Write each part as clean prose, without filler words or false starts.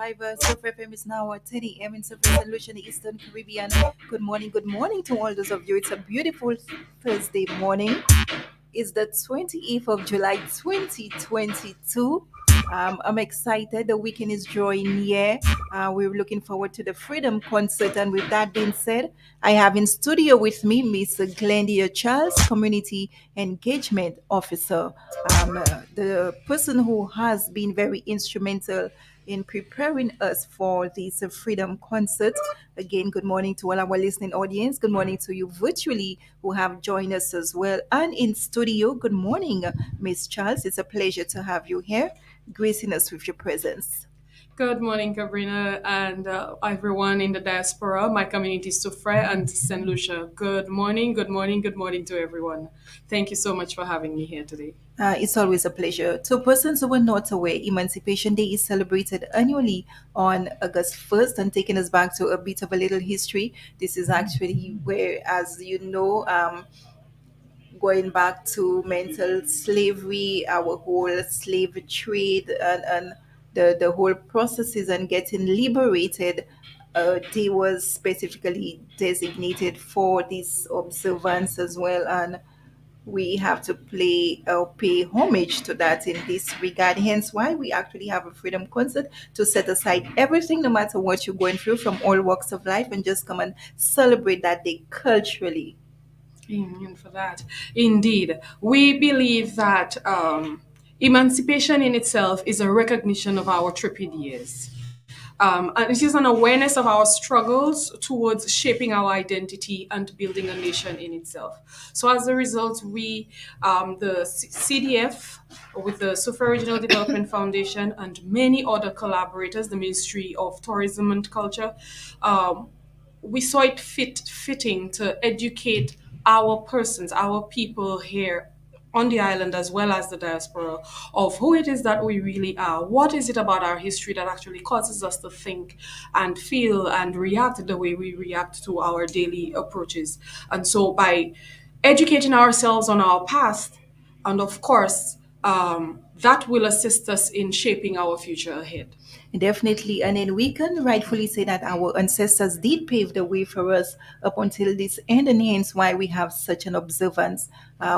Surf FM is now at 10 a.m. in Surf St Lucia, the Eastern Caribbean. Good morning to all those of you. It's a beautiful Thursday morning. It's the 28th of July 2022. I'm excited. The weekend is drawing near. We're looking forward to the Freedom Concert. And with that being said, I have in studio with me Miss Glendia Charles, Community Engagement Officer, the person who has been very instrumental in preparing us for this Freedom Concert. Again, good morning to all our listening audience. Good morning to you virtually who have joined us as well. And in studio, good morning, Miss Charles. It's a pleasure to have you here, gracing us with your presence. Good morning, Cabrina, and everyone in the diaspora, my community, Sufre and St. Lucia. Good morning, good morning, good morning to everyone. Thank you so much for having me here today. It's always a pleasure. To persons who are not aware, Emancipation Day is celebrated annually on August 1st, and taking us back to a bit of a little history. This is actually where, as you know, going back to mental slavery, our whole slave trade, and the whole processes and getting liberated. Day was specifically designated for this observance as well, and we have to pay homage to that in this regard. Hence, why we actually have a freedom concert to set aside everything, no matter what you're going through, from all walks of life, and just come and celebrate that day culturally. Amen for that. Indeed, we believe that emancipation in itself is a recognition of our tripping years. And it is an awareness of our struggles towards shaping our identity and building a nation in itself. So, as a result, the CDF, with the Sufa Regional Development Foundation, and many other collaborators, the Ministry of Tourism and Culture, um, we saw it fitting to educate our persons, our people here on the island as well as the diaspora of who it is that we really are. What is it about our history that actually causes us to think and feel and react the way we react to our daily approaches? And so by educating ourselves on our past, and of course, that will assist us in shaping our future ahead. Definitely. And then we can rightfully say that our ancestors did pave the way for us up until this end, and hence why we have such an observance.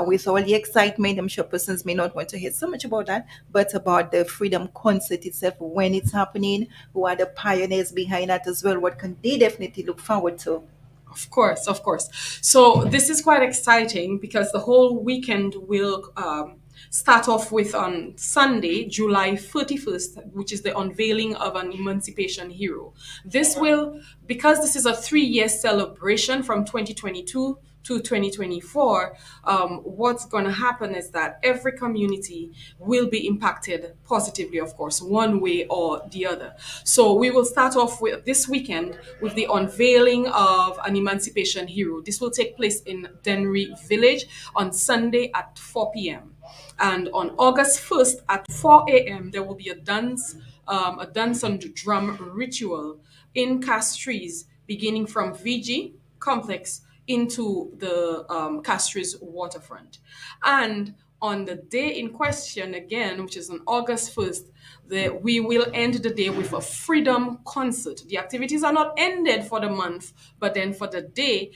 With all the excitement, I'm sure persons may not want to hear so much about that, but about the Freedom Concert itself, when it's happening, who are the pioneers behind that as well, what can they definitely look forward to? Of course, of course. So this is quite exciting because the whole weekend will start off with on Sunday, July 31st, which is the unveiling of an emancipation hero. This will, because this is a 3 year celebration from 2022 to 2024, what's going to happen is that every community will be impacted positively, of course, one way or the other. So we will start off with this weekend with the unveiling of an emancipation hero. This will take place in Denry Village on Sunday at 4 p.m. And on August 1st at 4 a.m., there will be a dance and drum ritual in Castries, beginning from VG complex into the Castries waterfront. And on the day in question, again, which is on August 1st, we will end the day with a freedom concert. The activities are not ended for the month, but then for the day,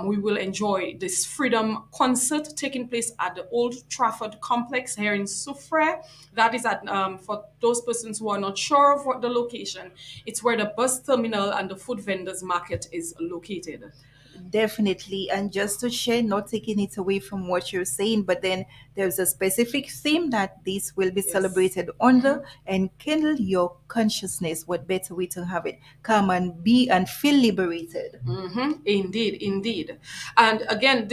we will enjoy this freedom concert taking place at the Old Trafford complex here in Soufrière. That is at, for those persons who are not sure of what the location, it's where the bus terminal and the food vendors market is located. Definitely. And just to share, not taking it away from what you're saying, but then there's a specific theme that this will be Yes. celebrated under, and kindle your consciousness. What better way to have it? Come and be and feel liberated. Indeed, indeed. And again,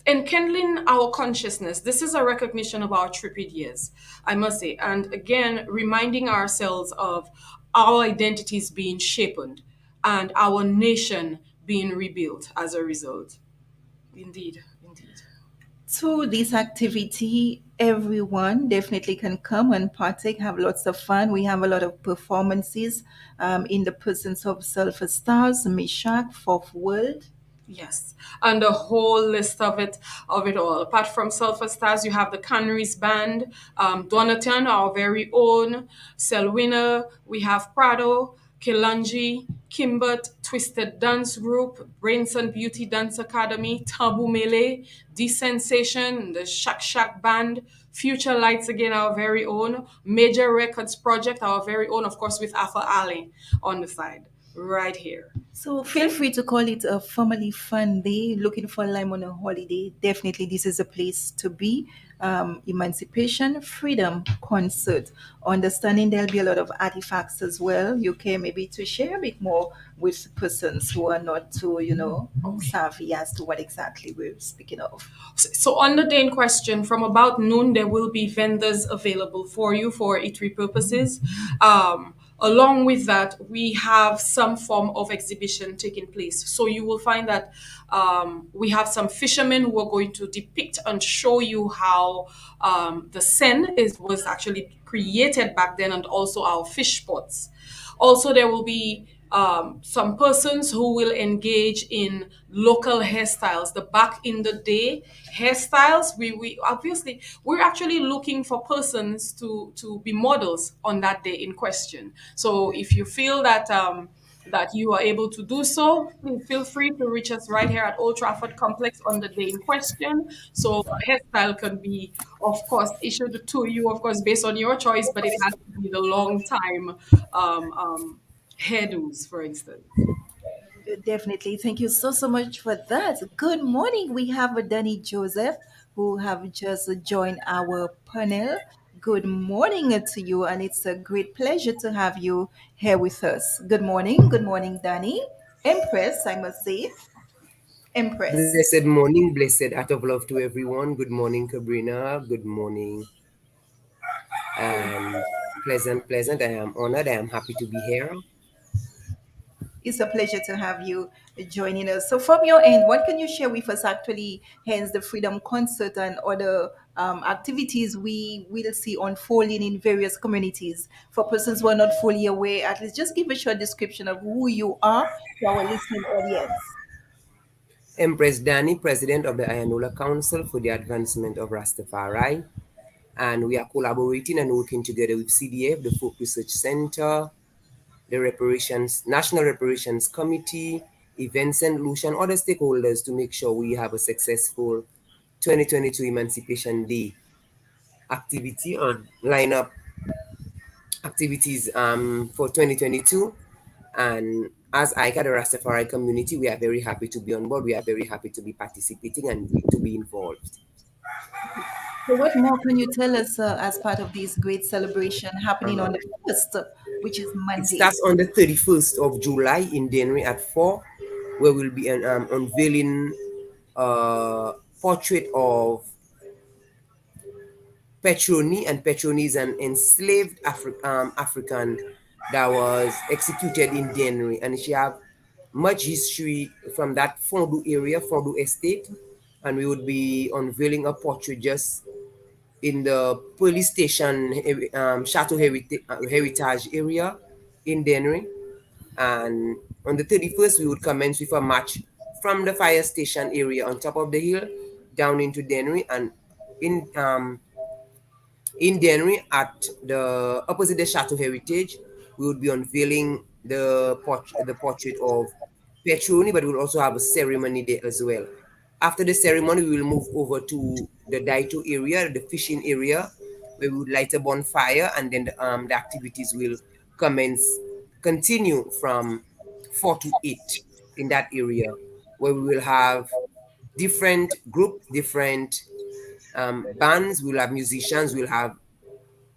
enkindling our consciousness, this is a recognition of our tripped years, I must say. And again, reminding ourselves of our identities being shaped and our nation being rebuilt as a result. Indeed, indeed. To this activity, everyone definitely can come and partake, have lots of fun. We have a lot of performances in the presence of Sulfur Stars, Mishak, Fourth World. Yes, and the whole list of it all. Apart from Sulphur Stars, you have the Canaries Band, Donaton, our very own, Selwynner. We have Prado, Kilanji, Kimbut, Twisted Dance Group, Brainson Beauty Dance Academy, Tabu Melee, Desensation, the Shak Shak Band, Future Lights again, our very own, Major Records Project, our very own, of course, with Alpha Alley on the side, right here. So feel Okay. free to call it a family fun day, looking for lime on a holiday. Definitely, this is a place to be. Emancipation, freedom concert. Understanding there'll be a lot of artifacts as well. You can maybe to share a bit more with persons who are not too, Okay. savvy as to what exactly we're speaking of. So on the day in question, from about noon, there will be vendors available for you for eatery purposes. Along with that, we have some form of exhibition taking place. So you will find that we have some fishermen who are going to depict and show you how the seine was actually created back then, and also our fish pots. Also, there will be some persons who will engage in local hairstyles. The back in the day hairstyles, we obviously we're actually looking for persons to be models on that day in question. So if you feel that you are able to do so, please feel free to reach us right here at Old Trafford Complex on the day in question. So a hairstyle can be, of course, issued to you, of course, based on your choice, but it has to be the long time um, um, hairdos, for instance. Definitely. Thank you so much for that. Good morning. We have Danny Joseph who have just joined our panel. Good morning to you, and it's a great pleasure to have you here with us. Good morning. Good morning, Danny. Empress, I must say. Empress. Blessed morning, blessed out of love to everyone. Good morning, Cabrina. Good morning, and pleasant. I am honored. I am happy to be here. It's a pleasure to have you joining us. So, from your end, what can you share with us actually, hence the Freedom Concert and other activities we will see unfolding in various communities? For persons who are not fully aware, at least just give a short description of who you are to our listening audience. Empress Danny, President of the Ayanola Council for the Advancement of Rastafari, and we are collaborating and working together with CDF, the Folk Research Center, the Reparations National Reparations Committee, Events St Lucia, and other stakeholders to make sure we have a successful 2022 Emancipation Day activity on lineup activities for 2022. And as ICA, the Rastafari community, we are very happy to be on board. We are very happy to be participating and to be involved. So, what more can you tell us as part of this great celebration happening on the Um, 1st, which is it Monday? starts on the 31st of July in Denry at 4, where we'll be unveiling a portrait of Petroni, and Petroni is an enslaved African that was executed in Denry, and she have much history from that Fondu area, Fondu estate, and we would be unveiling a portrait just in the police station Chateau Heritage area in Denry, and on the 31st we would commence with a march from the fire station area on top of the hill down into Denry, and in Denry, at the opposite the Chateau Heritage, we would be unveiling the portrait of Petroni, but we'll also have a ceremony there as well. After the ceremony, we will move over to the Daito area, the fishing area, where we would light a bonfire, and then the activities will commence, continue from 4 to 8 in that area, where we will have different groups, different bands, we'll have musicians, we'll have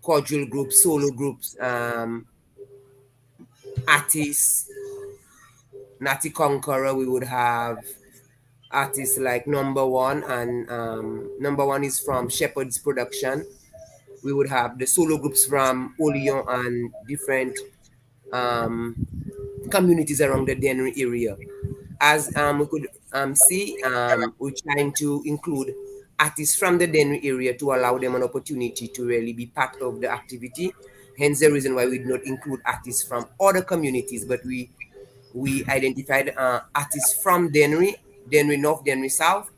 cordial groups, solo groups, artists, Natty Conqueror, we would have artists like Number One, and Number One is from Shepherd's Production. We would have the solo groups from Oleon and different um, communities around the Denry area. As we could see, we're trying to include artists from the Denver area to allow them an opportunity to really be part of the activity. Hence the reason why we did not include artists from other communities, but we identified artists from Denry Denry North, Denry South,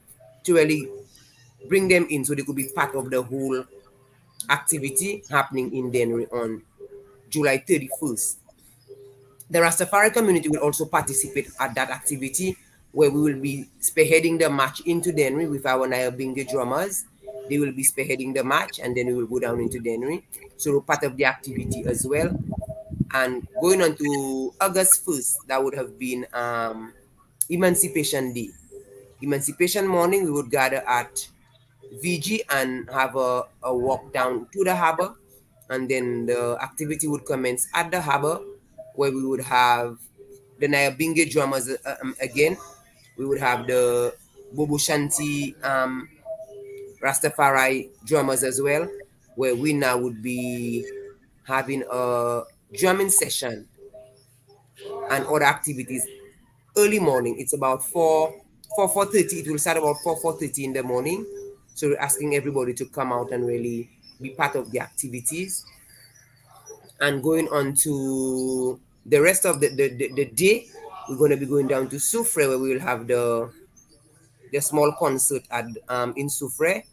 to really bring them in so they could be part of the whole activity happening in Denry on July 31st. The Rastafari community will also participate at that activity where we will be spearheading the march into Denry with our Nyabingi drummers. They will be spearheading the march and then we will go down into Denry. So we're part of the activity as well. And going on to August 1st, that would have been Emancipation Day. Emancipation morning, we would gather at VG and have a walk down to the harbor. And then the activity would commence at the harbor where we would have the Nyabingi drummers again. We would have the Bobo Shanti Rastafari drummers as well, where we now would be having a drumming session and other activities early morning. It's about 4:30. It will start about 4:30 in the morning. So we're asking everybody to come out and really be part of the activities. And going on to the rest of the day, we're going to be going down to Soufre where we will have the small concert at in Soufre.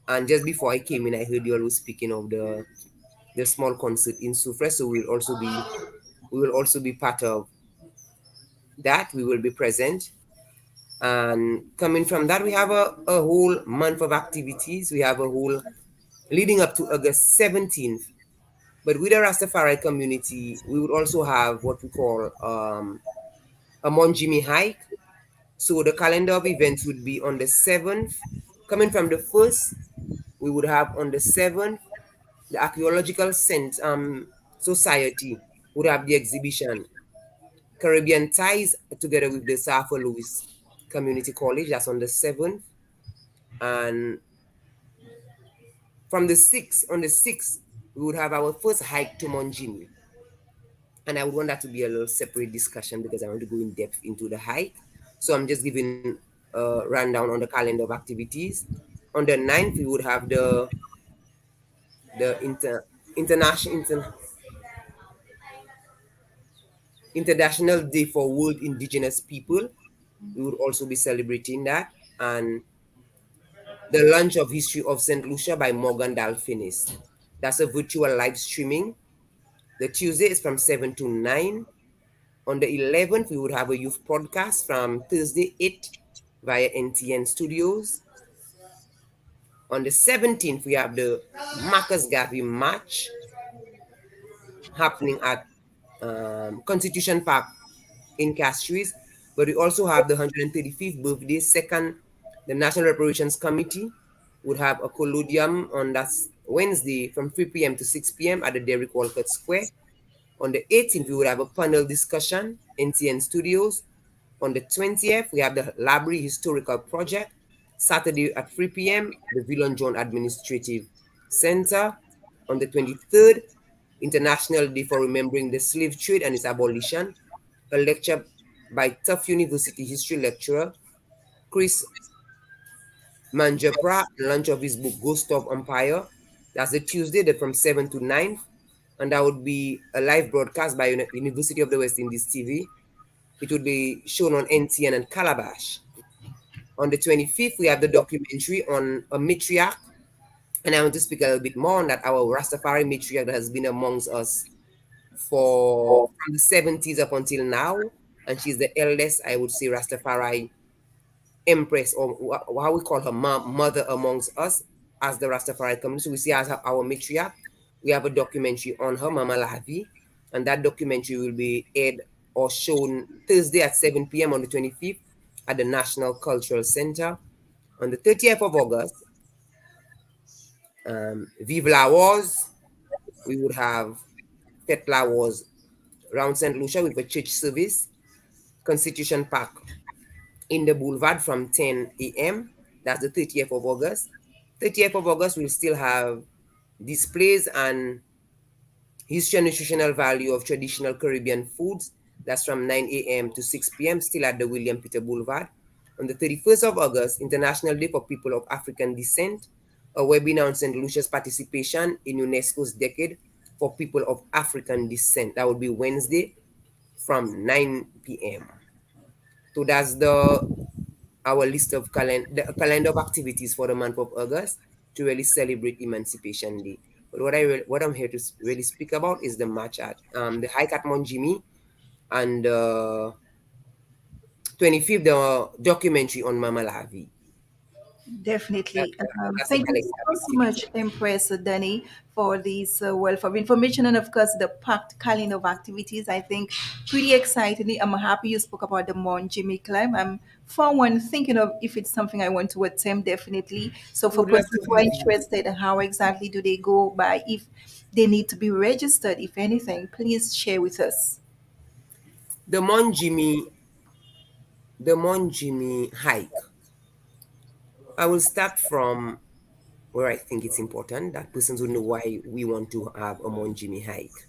And just before I came in, I heard you all was speaking of the small concert in Soufre. So we will also be part of that. We will be present. And coming from that, we have a whole month of activities. We have a whole leading up to August 17th. But with the Rastafari community, we would also have what we call a Monjimi hike. So the calendar of events would be on the 7th. Coming from the 1st, we would have on the 7th, the Archaeological Society would have the exhibition Caribbean Ties together with the Safa Lewis Community College. That's on the 7th. And from the 6th, on the 6th, we would have our first hike to Monjimi. And I would want that to be a little separate discussion because I want to go in depth into the hike. So I'm just giving a rundown on the calendar of activities. On the 9th, we would have the International Day for World Indigenous People. We would also be celebrating that. And the launch of History of St. Lucia by Morgan Dalfinis. That's a virtual live streaming. The Tuesday is from 7 to 9. On the 11th, we would have a youth podcast from Thursday 8 via NTN Studios. On the 17th, we have the Marcus Garvey March happening at Constitution Park in Castries. But we also have the 135th birthday, second, the National Reparations Committee would have a collodium on that Wednesday from 3 p.m. to 6 p.m. at the Derrick Walcott Square. On the 18th, we would have a panel discussion, NTN Studios. On the 20th, we have the Library Historical Project, Saturday at 3 p.m., the Villon John Administrative Center. On the 23rd, International Day for Remembering the Slave Trade and its Abolition, a lecture by Tufts University history lecturer Chris Manjapra, launch of his book Ghost of Empire. That's the Tuesday from 7 to 9. And that would be a live broadcast by University of the West Indies TV. It would be shown on NTN and Calabash. On the 25th, we have the documentary on a matriarch. And I want to speak a little bit more on that. Our Rastafari matriarch that has been amongst us for from the 70s up until now. And she's the eldest, I would say, Rastafari empress, or how we call her mother amongst us as the Rastafari community. So we see as our matriarch. We have a documentary on her, Mama Lavi, and that documentary will be aired or shown Thursday at 7 p.m. on the 25th at the National Cultural Center. On the 30th of August, Vive la Wars, we would have Fête la Wars around St. Lucia with a church service, Constitution Park in the Boulevard from 10 a.m. That's the 30th of August. 30th of August, we'll still have displays and history and nutritional value of traditional Caribbean foods. That's from 9 a.m. to 6 p.m. still at the William Peter Boulevard. On the 31st of August, International Day for People of African Descent, a webinar on St. Lucia's participation in UNESCO's Decade for People of African Descent. That would be Wednesday from 9 p.m. So that's the our list of the calendar of activities for the month of August to really celebrate Emancipation Day. But what I'm here to really speak about is the match at the hike at Mount Jimmy and 25th the documentary on Mama Lavi. Definitely. That's the Thank you calendar so activity. much, Empress Danny, for this wealth of information and, of course, the packed calendar of activities. I think pretty excitingly, I'm happy you spoke about the Mount Jimmy climb. I'm, for one, thinking of if it's something I want to attempt, definitely. So, We for would love persons to who are have you. interested, how exactly do they go by? If they need to be registered, if anything, please share with us. The Mount Jimmy, the Mount Jimmy hike. I will start from where I think it's important that persons will know why we want to have a Mount Jimmy hike.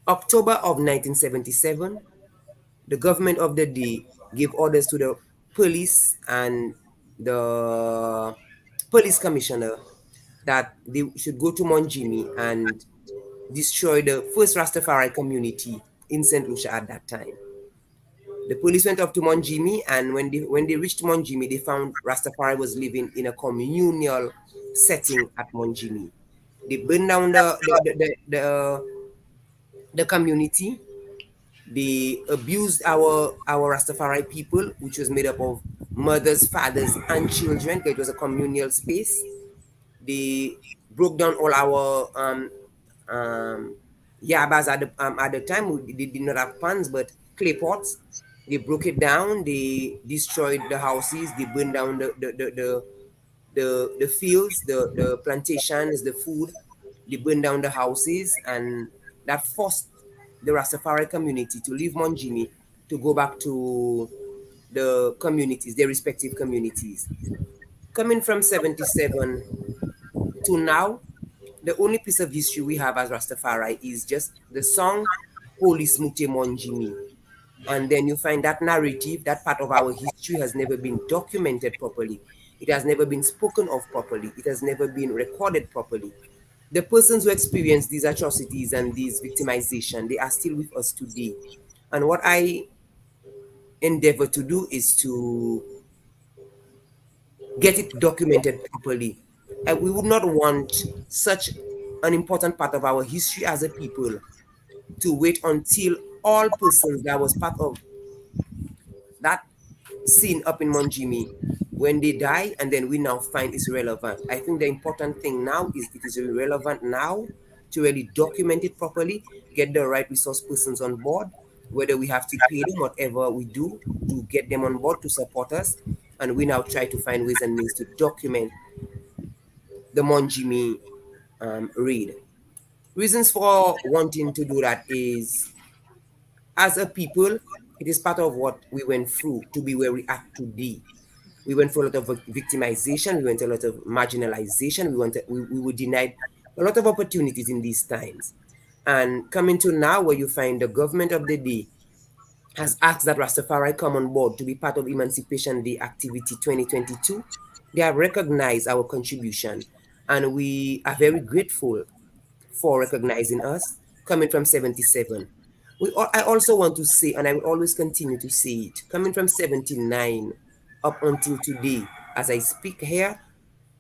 October of 1977, the government of the day gave orders to the police and the police commissioner that they should go to Mount Jimmy and destroy the first Rastafari community in St. Lucia at that time. The police went up to Mount Jimmy, and when they reached Mount Jimmy, they found Rastafari was living in a communal setting at Mount Jimmy. They burned down the community. They abused our Rastafari people, which was made up of mothers, fathers, and children. It was a communal space. They broke down all our um, yabas at the time. They did not have pans, but clay pots. They broke it down. They destroyed the houses. They burned down the fields, the plantations, the food. They burned down the houses, and that forced the Rastafari community to leave Mount Jimmy to go back to the communities, their respective communities. Coming from 77 to now, the only piece of history we have as Rastafari is just the song Holy Smute Mount Jimmy. And then you find that narrative, that part of our history has never been documented properly. It has never been spoken of properly. It has never been recorded properly. The persons who experienced these atrocities and these victimization, they are still with us today. And what I endeavor to do is to get it documented properly. We would not want such an important part of our history as a people to wait until all persons that was part of that scene up in Monjimi when they die and then we now find it's relevant. I think the important thing now is it is relevant now to really document it properly, get the right resource persons on board, whether we have to pay them, whatever we do to get them on board to support us. And we now try to find ways and means to document the Monjimi raid. Reasons for wanting to do that is as a people, it is part of what we went through to be where we are today. We went through a lot of victimization, we went through a lot of marginalization, we were denied a lot of opportunities in these times. And coming to now, where you find the government of the day has asked that Rastafari come on board to be part of Emancipation Day activity 2022, they have recognized our contribution. And we are very grateful for recognizing us coming from 77. I also want to say, and I will always continue to say it, coming from 79 up until today, as I speak here,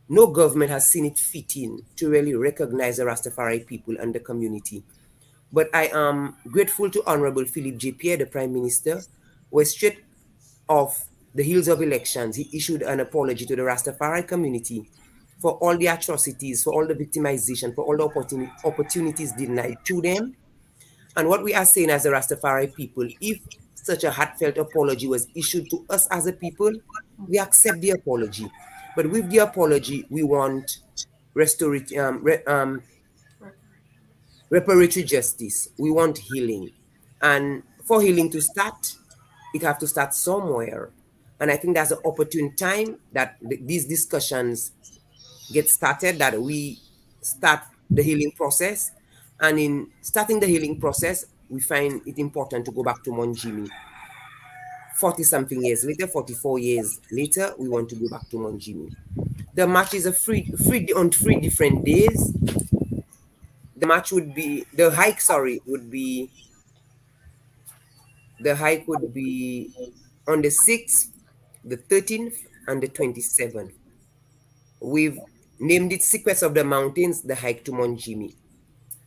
no government has seen it fitting to really recognize the Rastafari people and the community. But I am grateful to Honorable Philip J. Pierre, the Prime Minister, where straight off the heels of elections, he issued an apology to the Rastafari community for all the atrocities, for all the victimization, for all the opportunities denied to them. And what we are saying as the Rastafari people, if such a heartfelt apology was issued to us as a people, we accept the apology. But with the apology, we want restorative, reparatory justice. We want healing. And for healing to start, it have to start somewhere. And I think that's an opportune time that these discussions get started, that we start the healing process. And in starting the healing process, we find it important to go back to Monjimi. 40 something years later, 44 years later, we want to go back to Monjimi. The match is on 3 different days. The hike, sorry, the hike would be on the 6th, the 13th and the 27th. We've named it Secrets of the Mountains, the hike to Mount Jimmy.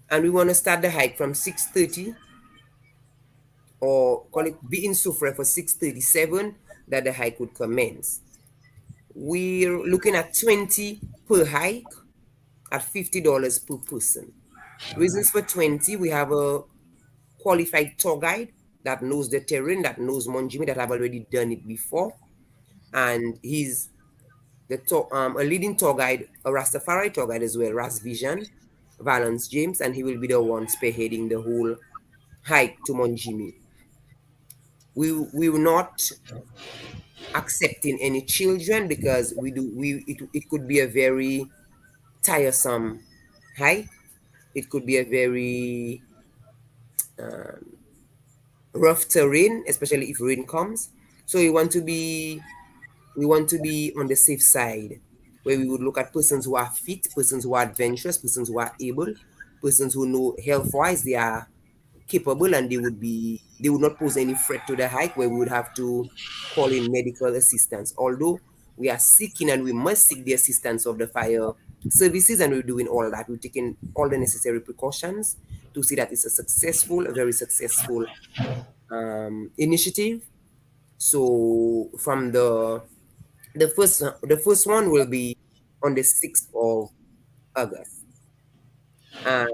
And we want to start the hike from 6:30, or call it be in Sufra for 6:37, that the hike would commence. We're looking at 20 per hike at $50 per person. Reasons for 20, we have a qualified tour guide that knows the terrain, that knows Mount Jimmy, that have already done it before. And he's a leading tour guide, a Rastafari tour guide as well, Ras Vision, Valence James, and he will be the one spearheading the whole hike to Mount Jimmy. We will not accepting any children because it could be a very tiresome hike. It could be a very rough terrain, especially if rain comes. So we want to be on the safe side, where we would look at persons who are fit, persons who are adventurous, persons who are able, persons who know health wise they are capable, and they would not pose any threat to the hike, where we would have to call in medical assistance. Although we are seeking and we must seek the assistance of the fire services, and we're doing all that. We're taking all the necessary precautions to see that it's a very successful initiative. So from the first one will be on the 6th of August. And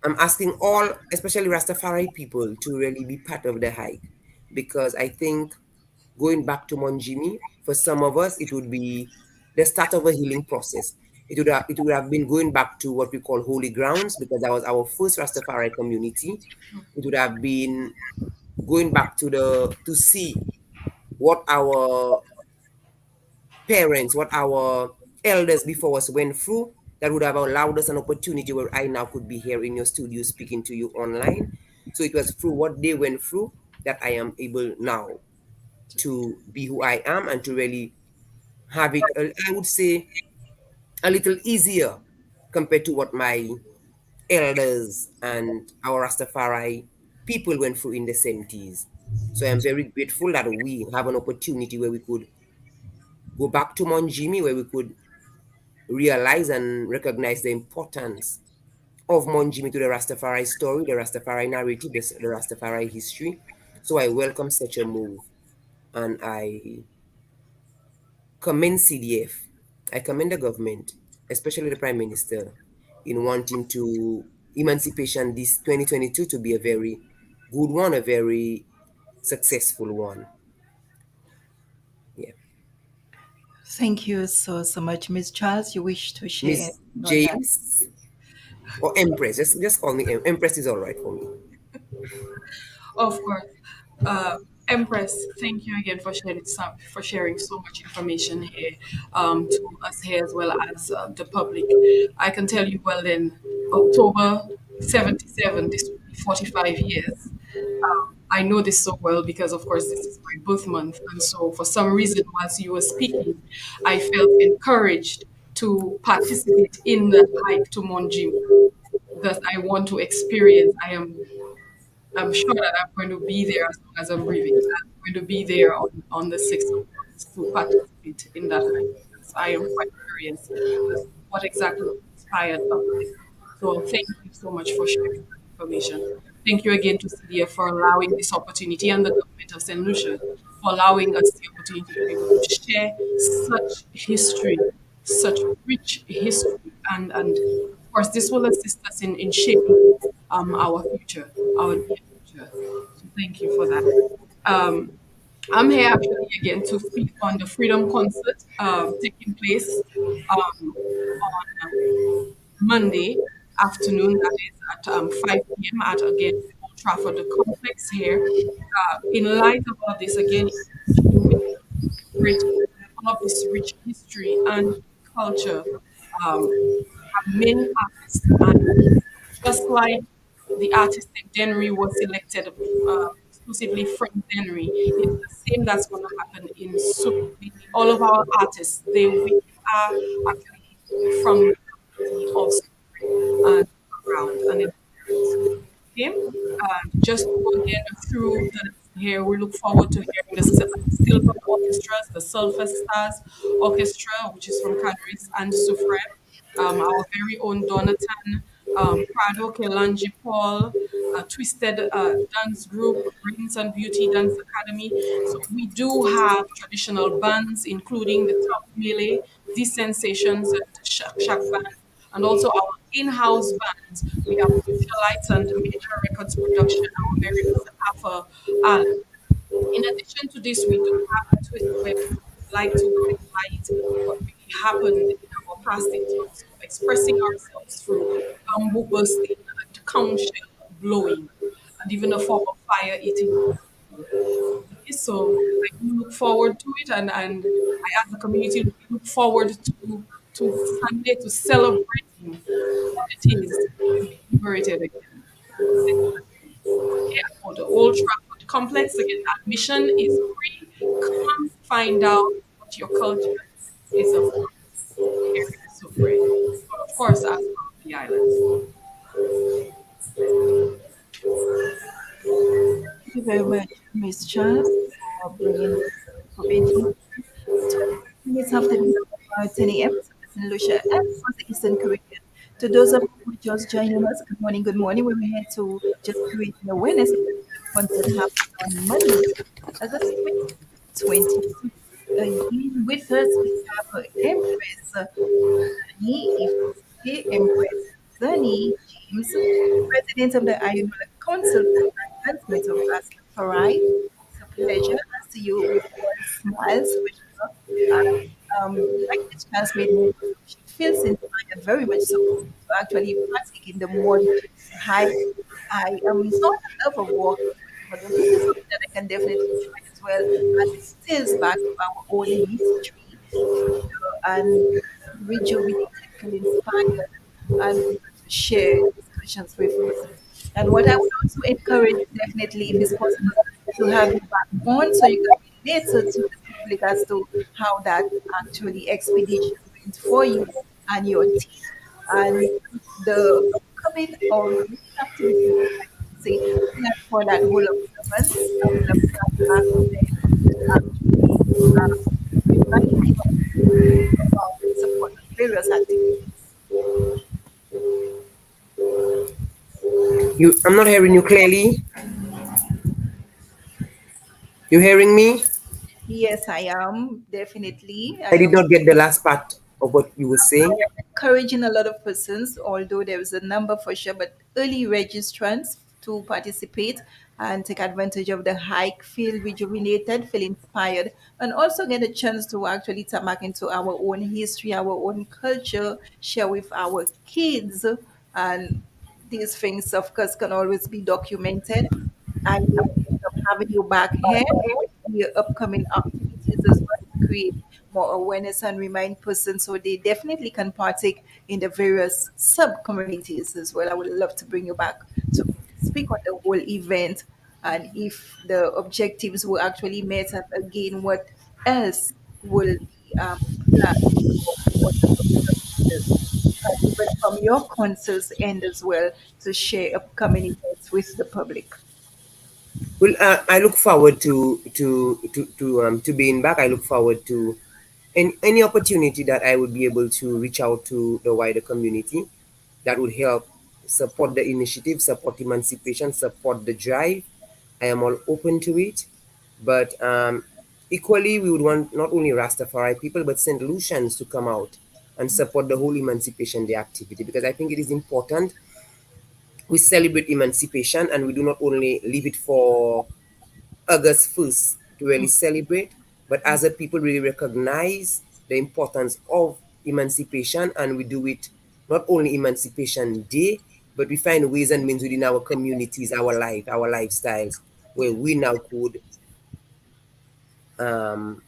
I'm asking all, especially Rastafari people, to really be part of the hike, because I think going back to Monjimi, for some of us, it would be the start of a healing process. It would have been going back to what we call holy grounds, because that was our first Rastafari community. It would have been going back to see what our parents, what our elders before us went through, that would have allowed us an opportunity where I now could be here in your studio speaking to you online. So it was through what they went through that I am able now to be who I am, and to really have it, I would say, a little easier compared to what my elders and our Rastafari people went through in the 70s. So I'm very grateful that we have an opportunity where we could go back to Monjimi, where we could realize and recognize the importance of Monjimi to the Rastafari story, the Rastafari narrative, the Rastafari history. So I welcome such a move, and I commend CDF. I commend the government, especially the Prime Minister, in wanting to emancipation this 2022 to be a very good one, a very successful one. Yeah. Thank you so much, Miss Charles. You wish to share Miss anything on that? James or Empress, just call me Empress is all right for me. Of course. Uh, Empress, thank you again for sharing so much information here to us here as well as the public. I can tell you well then, October 77, this will be 45 years. I know this so well because, of course, this is my birth month. And so, for some reason, whilst you were speaking, I felt encouraged to participate in the hike to Mount Jim because I want to experience. I'm sure that I'm going to be there as long as I'm breathing. I'm going to be there on the 6th of August to participate in that hike. Because I am quite curious as to what exactly inspired up there. So thank you so much for sharing that information. Thank you again to CDF for allowing this opportunity, and the government of St. Lucia for allowing us the opportunity to be able to share such history, such rich history. And of course, this will assist us in shaping our future, our near future. So thank you for that. Um, I'm here actually again to speak on the Freedom Concert taking place on Monday afternoon, that is at 5 p.m. at again Old Trafford, the complex here. In light of all this, again, celebrating all of this rich history and culture, have many artists, and just like the artist in Dennery was selected exclusively from Dennery, it's the same that's going to happen in Surrey. All of our artists, we are actually from the community of Surrey and around and in the area. So, okay, just to go again through the Here we look forward to hearing the Silver Orchestras, the Sulphur Stars Orchestra, which is from Canaris and Soufre, our very own Donatan, Prado, Kelanji Paul, Twisted Dance Group, Brains and Beauty Dance Academy. So we do have traditional bands, including the Top Melee, The Sensations, and the Shak Shak Band, and also our in-house bands. We have Future Lights and Major Records Production, our very Mr. Alpha Allen. In addition to this, we do have a twist where we like to highlight what really happened in our past in terms of expressing ourselves through bamboo bursting and conch shell blowing, and even a form of fire eating. Okay, so I do look forward to it, and I, as a community, we look forward to Sunday to celebrating what it is to be liberated again this Sunday. Okay, for the Old Trafford complex, again, admission is free. Come find out what your culture is about here in Sufre, but of course, as well as the islands. Thank you very much, Miss Charles, for bringing this information. 20 minutes after the hour, 10 a.m. St Lucia and across the Eastern Caribbean. To those of you who are just joining us, good morning, good morning. We're here to just create an awareness of the Freedom concert happening on Monday, as the 20th. Again, with us, we have Empress Zani Ifike, Empress Zani James, President of the Iowa Council for the Advancement of Rastafari. It's a pleasure to see you with all smiles for sure. Like this class made mention, she feels inspired very much so to actually partake in the morning hike. I am not a lover of walking, but this is something that I can definitely try as well, as it steals back to our own history and rejuvenated, feel inspired, and we want to share discussions with us. And what I would also encourage, definitely, if it's possible, to have you back on so you can relate to the public as to how that actually expedition went for you and your team. And the upcoming or main activities, if I can say, plan for that whole of 7th. I would love to have you back then to actually remind you about and support the various activities. I'm not hearing you clearly. You hearing me? Yes, I am definitely. I did not get the last part of what you were I saying. am encouraging a lot of persons, although there is a number for sure, but early registrants to participate and take advantage of the hike, feel rejuvenated, feel inspired, and also get a chance to actually tap back into our own history, our own culture, share with our kids. And these things, of course, can always be documented. I will end up having you back here with the upcoming activities as well to create more awareness and remind persons so they definitely can partake in the various sub communities as well. I would love to bring you back to speak on the whole event and if the objectives were actually met, and again, what else will be planned for the upcoming years. And even from your council's end as well to share upcoming events with the public. Well, I look forward to being back. I look forward to any opportunity that I would be able to reach out to the wider community that would help support the initiative, support emancipation, support the drive. I am all open to it. But equally, we would want not only Rastafari people, but St. Lucians to come out and support the whole Emancipation Day activity because I think it is important we celebrate emancipation and we do not only leave it for August 1st to really celebrate, but as a people really recognize the importance of emancipation and we do it not only Emancipation Day, but we find ways and means within our communities, our life, our lifestyles, where we now could um,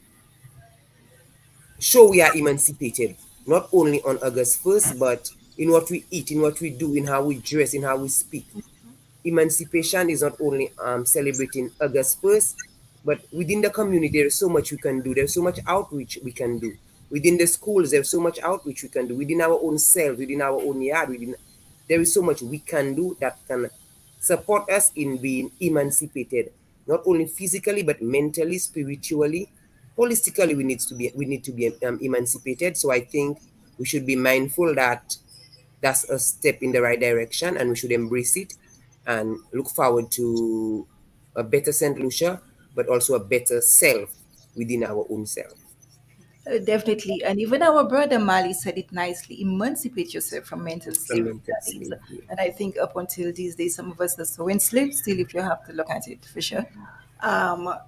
show we are emancipated, not only on August 1st, but in what we eat, in what we do, in how we dress, in how we speak. Emancipation is not only celebrating August 1st, but within the community, there's so much we can do. There's so much outreach we can do. Within the schools, there's so much outreach we can do. Within our own selves, within our own yard, there is so much we can do that can support us in being emancipated. not only physically but mentally, spiritually, holistically. We need to be emancipated. So I think we should be mindful that that's a step in the right direction, and we should embrace it and look forward to a better St. Lucia, but also a better self within our own self. Definitely. And even our brother Mali said it nicely, emancipate yourself from mental From slavery. mental That is. slavery. And I think up until these days, some of us are so enslaved still, if you have to look at it for sure.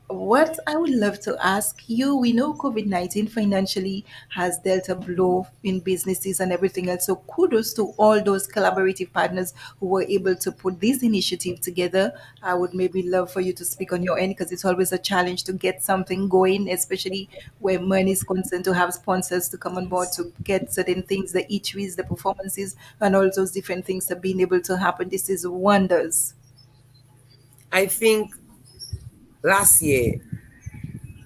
What I would love to ask you, we know COVID 19 financially has dealt a blow in businesses and everything else. So kudos to all those collaborative partners who were able to put this initiative together. I would maybe love for you to speak on your end because it's always a challenge to get something going, especially where money is concerned, to have sponsors to come on board to get certain things, the eateries, the performances, and all those different things have been able to happen. This is wonders. I think last year,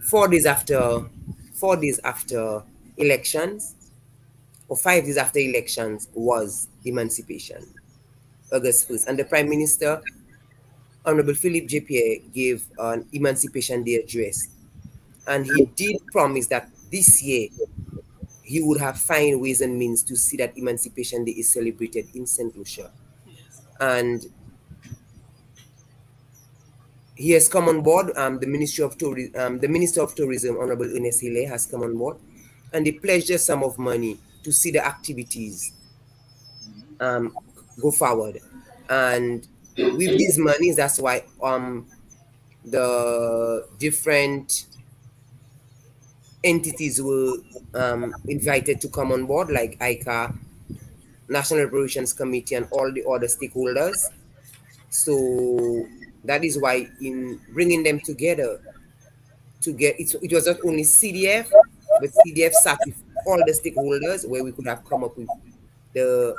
4 days after 4 days after elections, or 5 days after elections, was emancipation, August 1st. And the Prime Minister, Honorable Philip J. Pierre, gave an Emancipation Day address. And he did promise that this year he would have find ways and means to see that Emancipation Day is celebrated in St. Lucia. Yes. And he has come on board. The Minister of Tourism, Honorable Ines Hille, has come on board, and they pledged a sum of money to see the activities um, go forward. And with these monies, that's why the different entities were invited to come on board, like ICA, National Reparations Committee, and all the other stakeholders. So that is why in bringing them together to get it was not only CDF, but CDF sat with all the stakeholders where we could have come up with the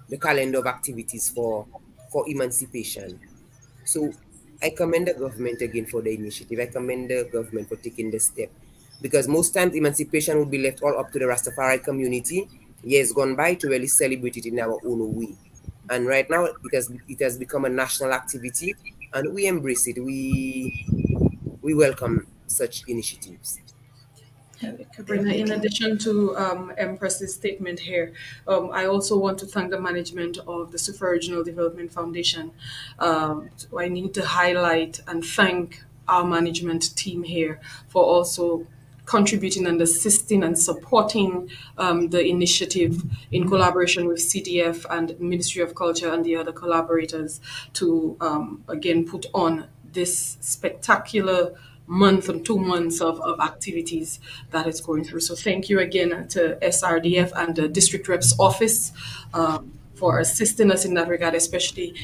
the calendar of activities for emancipation. So I commend the government again for the initiative. I commend the government for taking the step, because most times emancipation would be left all up to the Rastafari community years gone by to really celebrate it in our own way. And right now it has become a national activity, and we embrace it. We welcome such initiatives. Cabrina, in Definitely. addition to Empress's statement here, I also want to thank the management of the Super Regional Development Foundation. So I need to highlight and thank our management team here for also contributing and assisting and supporting the initiative in collaboration with CDF and Ministry of Culture and the other collaborators to again put on this spectacular month and 2 months of activities that it's going through. So thank you again to SRDF and the district rep's office for assisting us in that regard, especially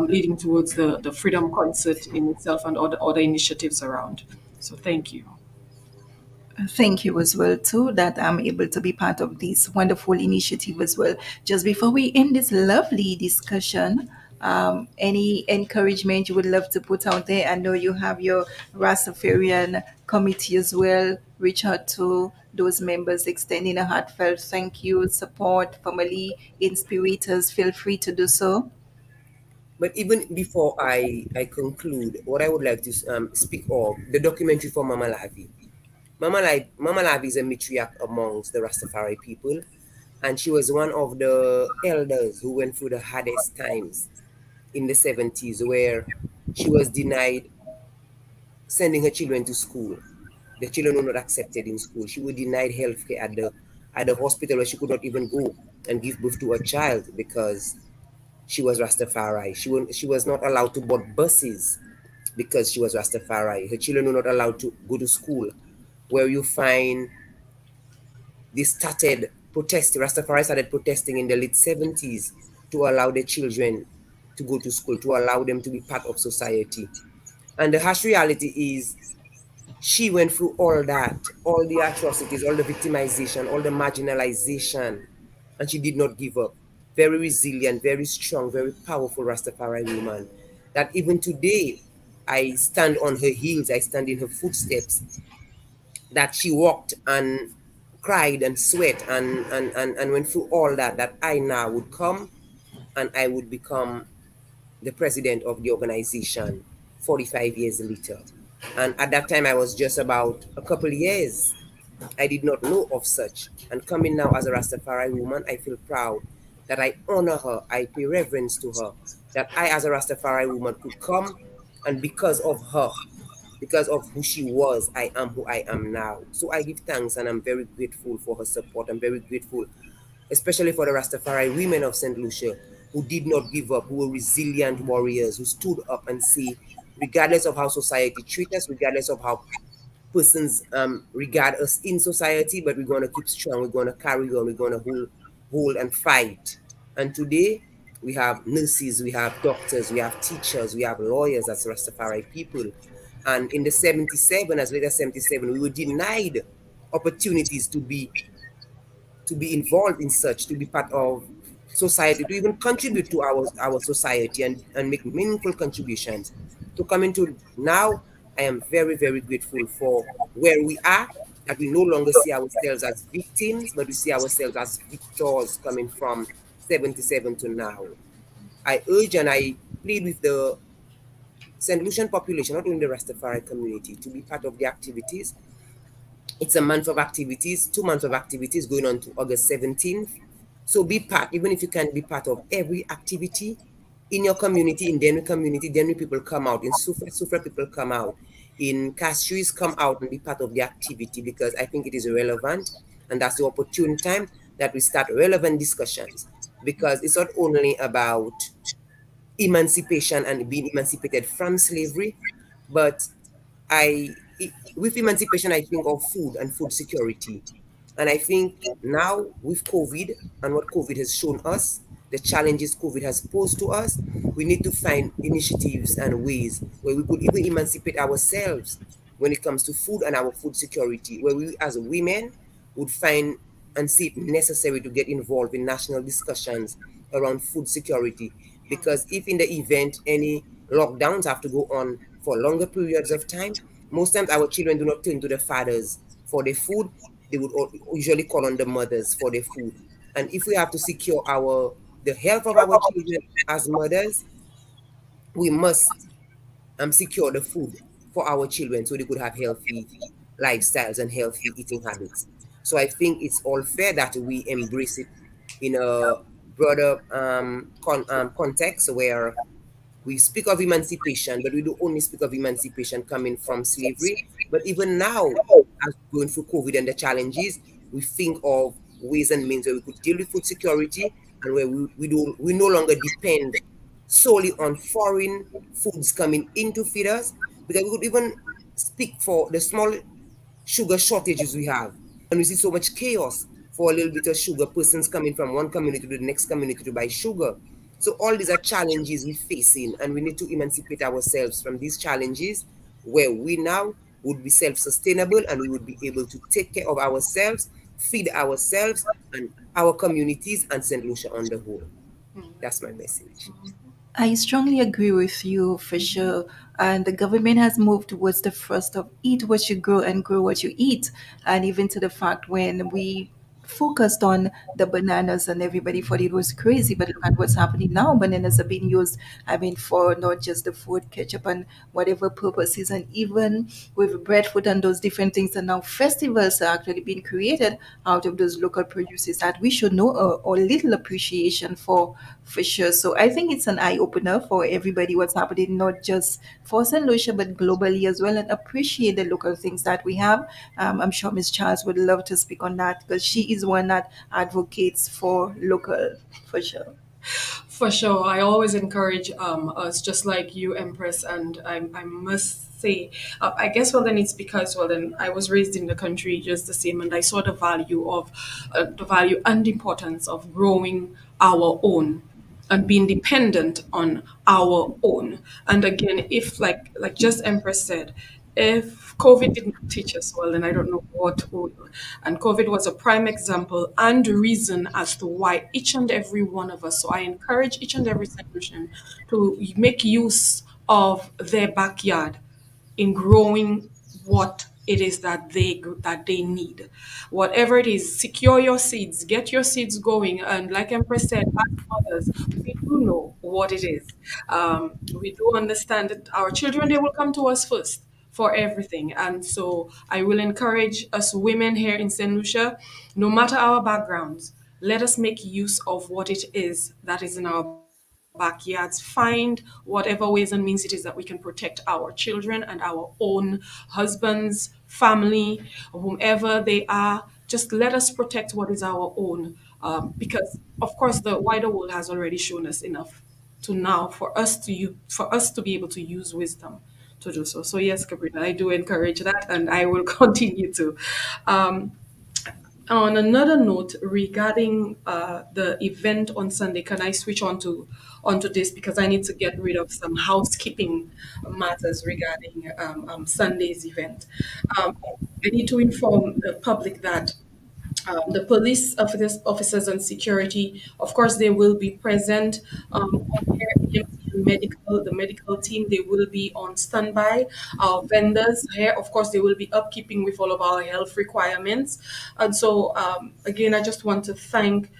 leading towards the Freedom Concert in itself and other initiatives around. So thank you. Thank you as well too that I'm able to be part of this wonderful initiative as well. Just before we end this lovely discussion, any encouragement you would love to put out there? I know you have your Rastafarian committee as well. Reach out to those members, extending a heartfelt thank you, support, family, inspirators. Feel free to do so. But even before I conclude, what I would like to speak of the documentary for Mama Lavi. Mama Lavi is a matriarch amongst the Rastafari people, and she was one of the elders who went through the hardest times in the 70s, where she was denied sending her children to school. The children were not accepted in school. She was denied healthcare at the hospital, where she could not even go and give birth to a child because she was Rastafari. She was not allowed to board buses because she was Rastafari. Her children were not allowed to go to school, where you find they started protesting. Rastafari started protesting in the late 70s to allow their children to go to school, to allow them to be part of society. And the harsh reality is she went through all that, all the atrocities, all the victimization, all the marginalization, and she did not give up. Very resilient, very strong, very powerful Rastafari woman. That even today, I stand on her heels, I stand in her footsteps. That she walked and cried and sweat and went through all that. That I now would come and I would become the president of the organization 45 years later. And at that time, I was just about a couple years. I did not know of such. And coming now as a Rastafari woman, I feel proud that I honor her, I pay reverence to her, that I, as a Rastafari woman, could come, and because of her, because of who she was, I am who I am now. So I give thanks and I'm very grateful for her support. I'm very grateful, especially for the Rastafari women of St. Lucia who did not give up, who were resilient warriors, who stood up and say, regardless of how society treats us, regardless of how persons regard us in society, but we're going to keep strong, we're going to carry on, we're going to hold and fight. And today, we have nurses, we have doctors, we have teachers, we have lawyers as Rastafari people. And in the 77, as late as 77, we were denied opportunities to be involved in such, to be part of society, to even contribute to our society and make meaningful contributions. To come into now, I am very, very grateful for where we are, that we no longer see ourselves as victims, but we see ourselves as victors coming from 77 to now. I urge and I plead with the St. Lucian population, not only the Rastafari community, to be part of the activities. It's a month of activities, 2 months of activities going on to August 17th. So be part, even if you can be part of every activity in your community, in Denver community, Denver people come out, in Sufra people come out, in Castries come out and be part of the activity, because I think it is relevant, and that's the opportune time that we start relevant discussions, because it's not only about emancipation and being emancipated from slavery, but with emancipation, I think of food and food security. And I think now with COVID and what COVID has shown us, the challenges COVID has posed to us, we need to find initiatives and ways where we could even emancipate ourselves when it comes to food and our food security, where we as women would find and see it necessary to get involved in national discussions around food security. Because if in the event any lockdowns have to go on for longer periods of time, most times our children do not turn to the fathers for their food. They would usually call on the mothers for their food. And if we have to secure the health of our children as mothers, we must secure the food for our children so they could have healthy lifestyles and healthy eating habits. So I think it's all fair that we embrace it in a broader context where we speak of emancipation, but we don't only speak of emancipation coming from slavery. But even now, as we're going through COVID and the challenges, we think of ways and means where we could deal with food security, and where we no longer depend solely on foreign foods coming in to feed us, because we could even speak for the small sugar shortages we have. And we see so much chaos for a little bit of sugar, persons coming from one community to the next community to buy sugar. So all these are challenges we're facing, and we need to emancipate ourselves from these challenges, where we now would be self-sustainable and we would be able to take care of ourselves, feed ourselves and our communities and St. Lucia on the whole. That's my message. I strongly agree with you for sure. And the government has moved towards the first of eat what you grow and grow what you eat. And even to the fact when we focused on the bananas and everybody thought it was crazy, but look at what's happening now. Bananas are being used, I mean, for not just the food, ketchup and whatever purposes, and even with breadfruit and those different things. And now festivals are actually being created out of those local produces that we should know or little appreciation for sure. So I think it's an eye opener for everybody what's happening, not just for St. Lucia, but globally as well, and appreciate the local things that we have. I'm sure Miss Charles would love to speak on that because she is one that advocates for local for sure. For sure, I always encourage us, just like you, Empress, and I must say, I guess, well, then it's because, well, then I was raised in the country just the same, and I saw the value and importance of growing our own and being dependent on our own. And again, if like just Empress said, if COVID didn't teach us well, then I don't know what will. And COVID was a prime example and reason as to why each and every one of us. So I encourage each and every solution to make use of their backyard in growing what it is that they need. Whatever it is, secure your seeds, get your seeds going, and like Empress said, as mothers, do know what it is. We do understand that our children, they will come to us first for everything. And so I will encourage us women here in St. Lucia, no matter our backgrounds, let us make use of what it is that is in our backyards. Find whatever ways and means it is that we can protect our children and our own husbands, family, whomever they are. Just let us protect what is our own. Because, of course, the wider world has already shown us enough to now for us to be able to use wisdom to do so. So yes, Cabrina, I do encourage that, and I will continue to. Um, on another note, regarding the event on Sunday, can I switch onto this because I need to get rid of some housekeeping matters regarding Sunday's event. I need to inform the public that the police officers and security, of course, they will be present on here. EMT and the medical team, they will be on standby. Our vendors here, of course, they will be upkeeping with all of our health requirements. And so, again, I just want to thank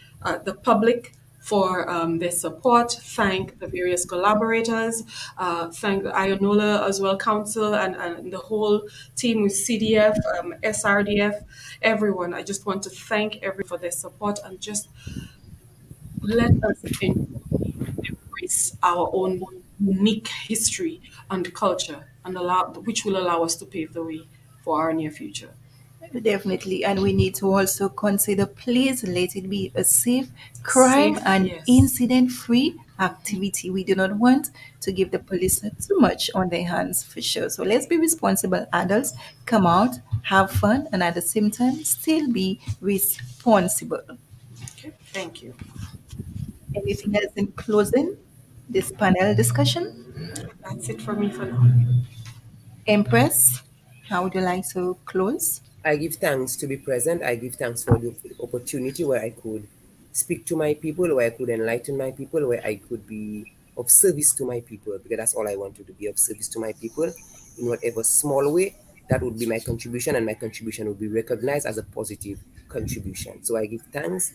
the public for their support, thank the various collaborators, thank the Ionola as well Council and the whole team with CDF, SRDF, everyone. I just want to thank everyone for their support and just let us embrace our own unique history and culture and which will allow us to pave the way for our near future. Definitely. And we need to also consider, please let it be a safe, crime Safe, and yes. incident free activity. We do not want to give the police too much on their hands for sure. So let's be responsible adults, come out, have fun, and at the same time, still be responsible. Okay, thank you. Anything else in closing this panel discussion? That's it for me for now. Empress, how would you like to close? I give thanks to be present. I give thanks for the opportunity where I could speak to my people, where I could enlighten my people, where I could be of service to my people, because that's all I want to be, of service to my people in whatever small way. That would be my contribution, and my contribution would be recognized as a positive contribution. So I give thanks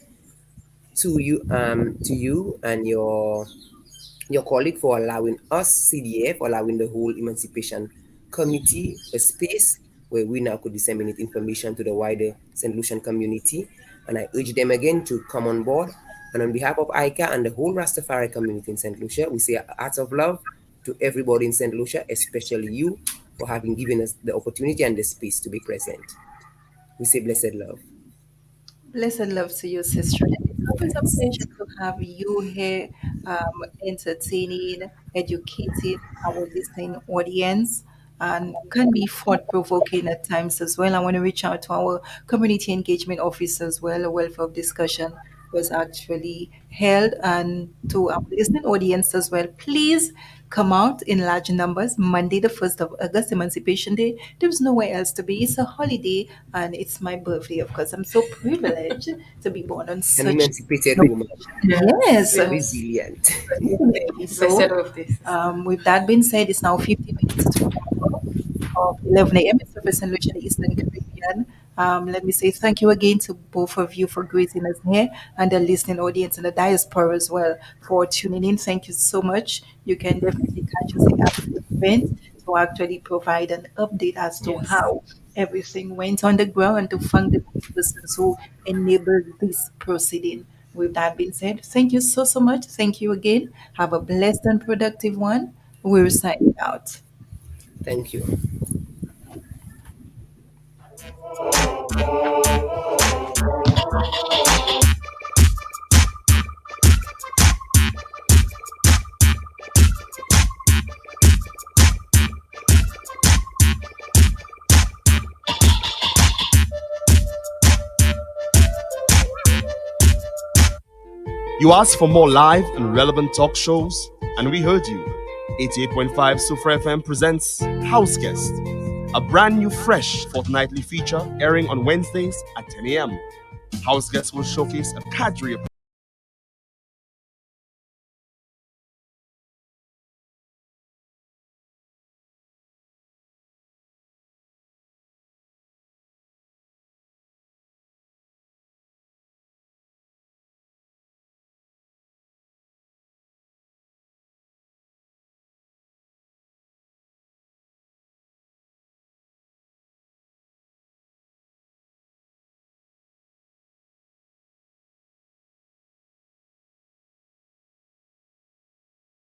to you and your colleague for allowing us, CDF, allowing the whole Emancipation Committee a space where we now could disseminate information to the wider St. Lucian community. And I urge them again to come on board. And on behalf of ICA and the whole Rastafari community in St. Lucia, we say acts of love to everybody in St. Lucia, especially you, for having given us the opportunity and the space to be present. We say blessed love. Blessed love to you, sister. And it's always a Thanks. pleasure to have you here, entertaining, educating our listening audience, and can be thought provoking at times as well. I want to reach out to our community engagement officer as well. A wealth of discussion was actually held, and to our listening audience as well. Please come out in large numbers. Monday, the 1st of August, Emancipation Day. There's nowhere else to be. It's a holiday, and it's my birthday, of course. I'm so privileged to be born on An such emancipated an woman, occasion. Yes, Yes, yes. resilient. definitely. Blessed So, of this. with that being said, it's now 50 minutes to 4 of 11 a.m. It's the St. Lucia, the Eastern Caribbean. Let me say thank you again to both of you for gracing us here and the listening audience and the diaspora as well for tuning in. Thank you so much. You can definitely catch us after the event to actually provide an update as to Yes. how everything went on the ground and to thank the persons who enabled this proceeding. With that being said, thank you so, so much. Thank you again. Have a blessed and productive one. We're signing out. Thank you. You asked for more live and relevant talk shows, and we heard you. 88.5 Sufra FM presents House Guest, a brand new, fresh fortnightly feature airing on Wednesdays at 10 a.m. House Guest will showcase a cadre of